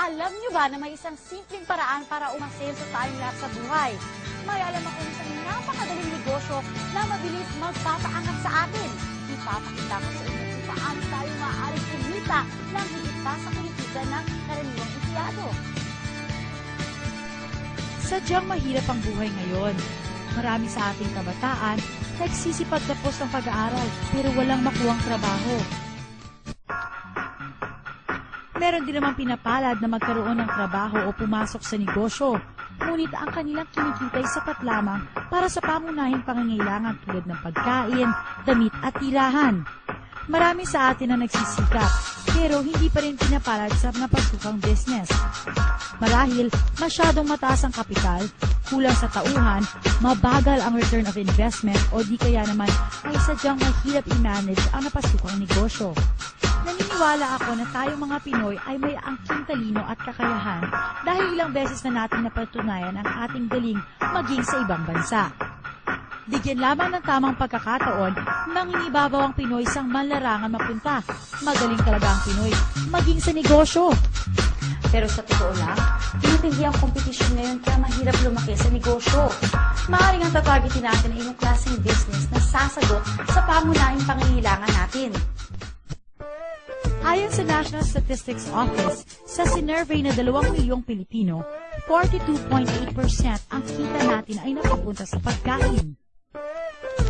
Alam nyo ba na may isang simpleng paraan para umasenso tayong lahat sa buhay? May alam ako isang napakadaling negosyo na mabilis magpapaangat sa atin. Ipapakita ko sa inyo kung paano tayo maaaring kumita ng higit pa sa kinikita ng karaniwang empleyado. Sadyang mahirap ang buhay ngayon. Marami sa ating kabataan nagsisipag tapos ng pag-aaral pero walang makuhang trabaho. Meron din namang pinapalad na magkaroon ng trabaho o pumasok sa negosyo. Ngunit ang kanilang kinikita ay sapat lamang para sa pangunahing pangangailangan tulad ng pagkain, damit at tirahan. Marami sa atin na nagsisikap pero hindi pa rin pinapalad sa napagsukang business. Marahil masyadong mataas ang kapital, kulang sa tauhan, mabagal ang return of investment o di kaya naman ay sadyang mahirap i-manage ang napasukang negosyo. Naniniwala ako na tayong mga Pinoy ay may angking talino at kakayahan dahil ilang beses na natin napatunayan ang ating galing maging sa ibang bansa. Bigyan lamang ng tamang pagkakataon, manginibabaw ang Pinoy sa manlarangan mapunta. Magaling talaga ang Pinoy maging sa negosyo. Pero sa totoo lang, tinitindi ang kompetisyon ngayon kaya mahirap lumaki sa negosyo. Maaaring ang tatargetin natin ay yung klaseng business na sasagot sa pangunahing pangangailangan natin. Ayon sa National Statistics Office, sa sinurvey na 2 milyong Pilipino, 42.8% ang kita natin ay napupunta sa pagkain.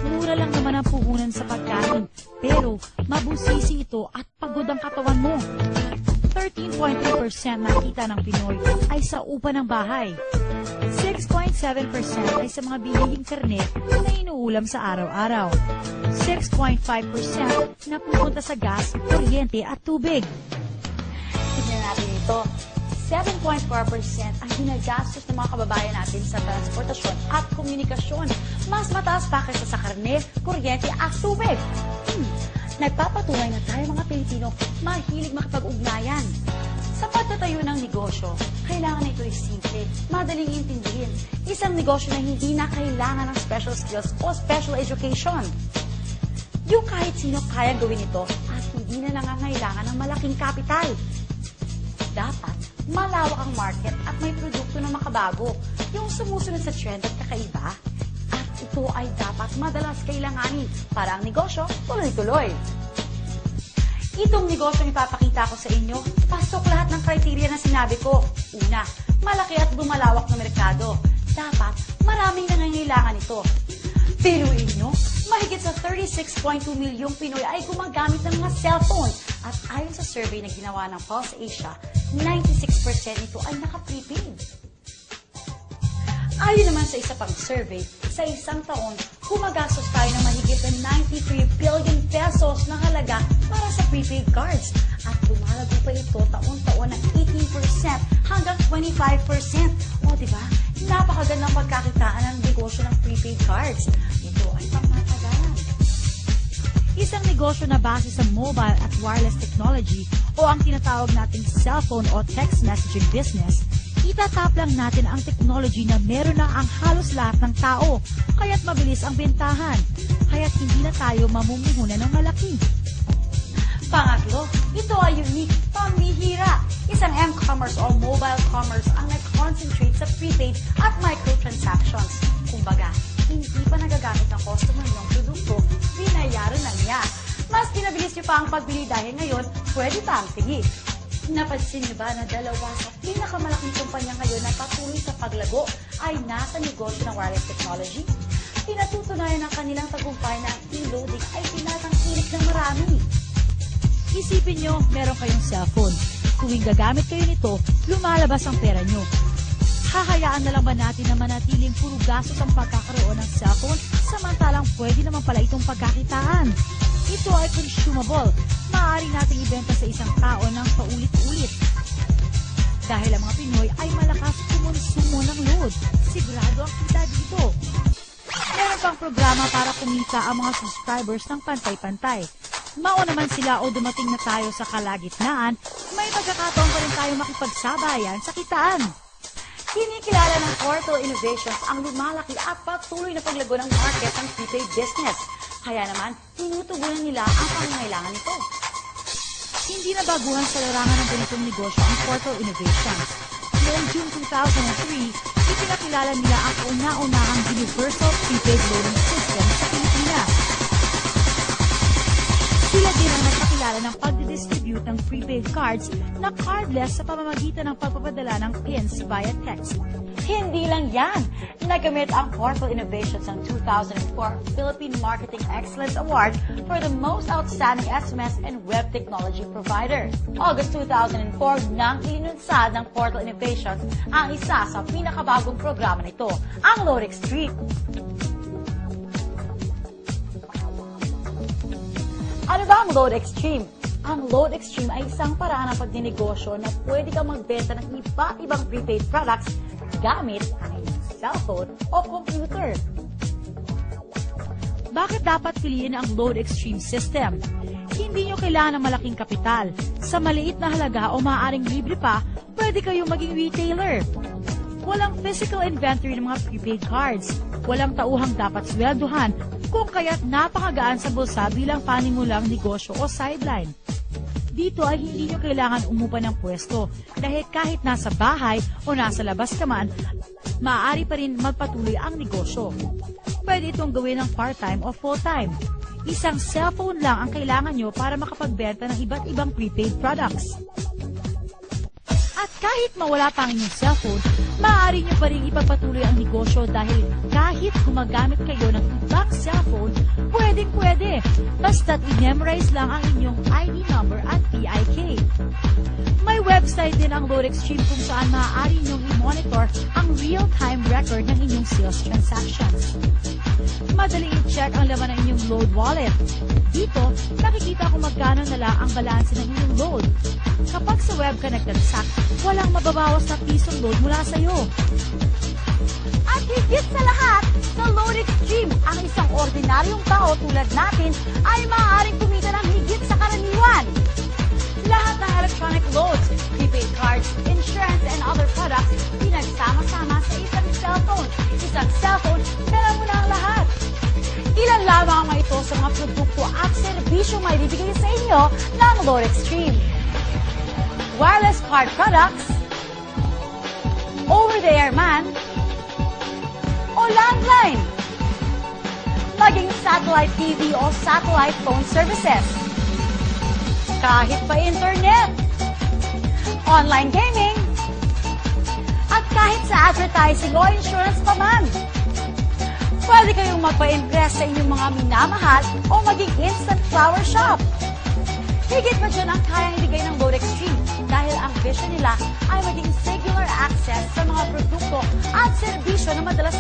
Mura lang naman ang puhunan sa pagkain, pero mabusisi ito at pagod ang katawan mo. 13.3% ng kita ng Pinoy ay sa upa ng bahay. 6.7% ay sa mga bililing karne na inuulam sa araw-araw. 6.5% na pupunta sa gas, kuryente at tubig. Tignan natin ito. 7.4% ang ginagastos ng mga kababayan natin sa transportasyon at komunikasyon. Mas mataas pa kaysa sa karne, kuryente at tubig. Nagpapatunay na tayo mga Pilipino mahilig makipag-ugnayan. Sa pagtatayo ng negosyo, kailangan na ito ay simple, madaling intindihin. Isang negosyo na hindi na kailangan ng special skills o special education. Yung kahit sino kayang gawin ito at hindi na nangangailangan ng malaking kapital. Dapat malawak ang market at may produkto na makabago, yung sumusunod sa trend at kakaiba. At ito ay dapat madalas kailanganin para ang negosyo tuloy-tuloy. Itong negosyong ipapakita ko sa inyo, pasok lahat ng criteria na sinabi ko. Una, malaki at bumalawak na merkado. Dapat maraming nangangailangan ito. Piruin nyo, mahigit sa 36.2 milyong Pinoy ay gumagamit ng mga cellphone. At ayon sa survey na ginawa ng Pulse Asia, 96% nito ay naka-prepaid. Ayon naman sa isa pang survey, sa isang taon, gumagastos tayo ng mahigit na 93 billion pesos na halaga para sa prepaid cards. At lumalago pa ito taon-taon ng 18% hanggang 25%. O diba, napakagandang pagkakitaan ng negosyo ng prepaid cards. Ito ay pangmatagalan. Isang negosyo na base sa mobile at wireless technology o ang tinatawag nating cellphone o text messaging business, itatap lang natin ang technology na meron na ang halos lahat ng tao, kaya't mabilis ang bentahan, kaya't hindi na tayo mamumuhunan ng malaki. Pangatlo, ito ay unique, pambihira. Isang m-commerce o mobile commerce ang nag-concentrate sa prepaid at microtransactions. Kumbaga, hindi pa nagagamit ng customer ng produkto, binayaran na niya. Mas pinabilis niyo pa ang pagbili dahil ngayon, pwede pa ang tingin. Napansin niyo ba na dalawa sa pinakamalaking kumpanya ngayon na patuloy sa paglago ay nasa negosyo ng wireless technology? Pinatutunayan ng kanilang tagumpay na ang e-loading ay tinatangkilik ng marami. Isipin nyo, meron kayong cellphone. Tuwing gagamit kayo nito, lumalabas ang pera nyo. Hahayaan na lang ba natin na manatiling puro gastos ang pagkakaroon ng cellphone samantalang pwede naman pala itong pagkakitaan? Ito ay consumable. Maaari nating ibenta sa isang tao ng paulit-ulit. Dahil ang mga Pinoy ay malakas kumonsumo ng load. Sigurado ang kita dito. Meron pang programa para kumita ang mga subscribers ng pantay-pantay. Mauna man sila o dumating na tayo sa kalagitnaan, may pagkakataon pa rin tayo makipagsabayan sa kitaan. Kinikilala ng Portal Innovations ang lumalaki at patuloy na paglago ng market ng prepaid business. Kaya naman, tinutugunan nila ang pangangailangan nito. Hindi Kinabaguhan sa larangan ng ganitong negosyo ang Portal Innovations. Noong June 2003, ipinakilala nila ang una-unahang Universal Prepaid Loading System sa Pilipinas. Sila din ang nagpakilala ng pagdidistribute ng prepaid cards na cardless sa pamamagitan ng pagpapadala ng pins via text. Hindi lang yan. Nagamit ang Portal Innovations ng 2004 Philippine Marketing Excellence Award for the most outstanding SMS and web technology provider. August 2004 nang ilinunsad ng Portal Innovations ang isa sa pinakabagong programa nito, ang Load Extreme. Ano ba ang Load Extreme? Ang Load Extreme ay isang paraan ng pagninegosyo na pwede kang magbenta ng iba't ibang prepaid products gamit ang iyong cellphone o computer. Bakit dapat piliin ang Load Extreme system? Hindi nyo kailangan ng malaking kapital. Sa maliit na halaga o maaaring libre pa, pwede kayong maging retailer. Walang physical inventory ng mga prepaid cards. Walang tauhang dapat swelduhan, kung kaya't napakagaan sa bulsa bilang panimulang negosyo o sideline. Dito ay hindi nyo kailangan umupa ng pwesto dahil kahit nasa bahay o nasa labas ka man, maaari pa rin magpatuloy ang negosyo. Pwede itong gawin ng part-time o full-time. Isang cellphone lang ang kailangan nyo para makapagbenta ng iba't ibang prepaid products. At kahit mawala pa ang inyong cellphone, maaari nyo pa rin ipagpatuloy ang negosyo dahil kahit gumagamit kayo ng ibang cellphone, pwedeng-pwede. Basta't i-memorize lang ang inyong ID number at PIK. May website din ang Load Extreme kung saan maaari nyong i-monitor ang real-time record ng inyong sales transactions. Madaling i-check ang laman ng inyong load wallet. Dito, nakikita kung magkano na lang ang balanse ng inyong load. Kapag sa web ka nag-transact, walang mababawas na pisong load mula sa'yo. At higit sa lahat, sa Load Extreme, ang isang ordinaryong tao tulad natin ay maaaring kumita ng higit sa karaniwan. Lahat ng electronic loads, prepaid cards, insurance, and other products, pinagsama-sama sa isang cellphone. Isang cellphone, dala mo na ang lahat. Ilan lamang ang mga ito sa mga produkto at serbisyong may bibigay sa inyo ng Load Extreme. Wireless card products, over-the-air man, o landline, maging satellite TV o satellite phone services, kahit pa internet, online gaming, at kahit sa advertising o insurance pa man. Pwede kayong magpa-impress sa inyong mga minamahal o maging instant flower shop. Higit pa dyan ang kayang ibigay ng Load Extreme dahil ang vision nila ay maging singular access sa mga produkto at serbisyo na madalas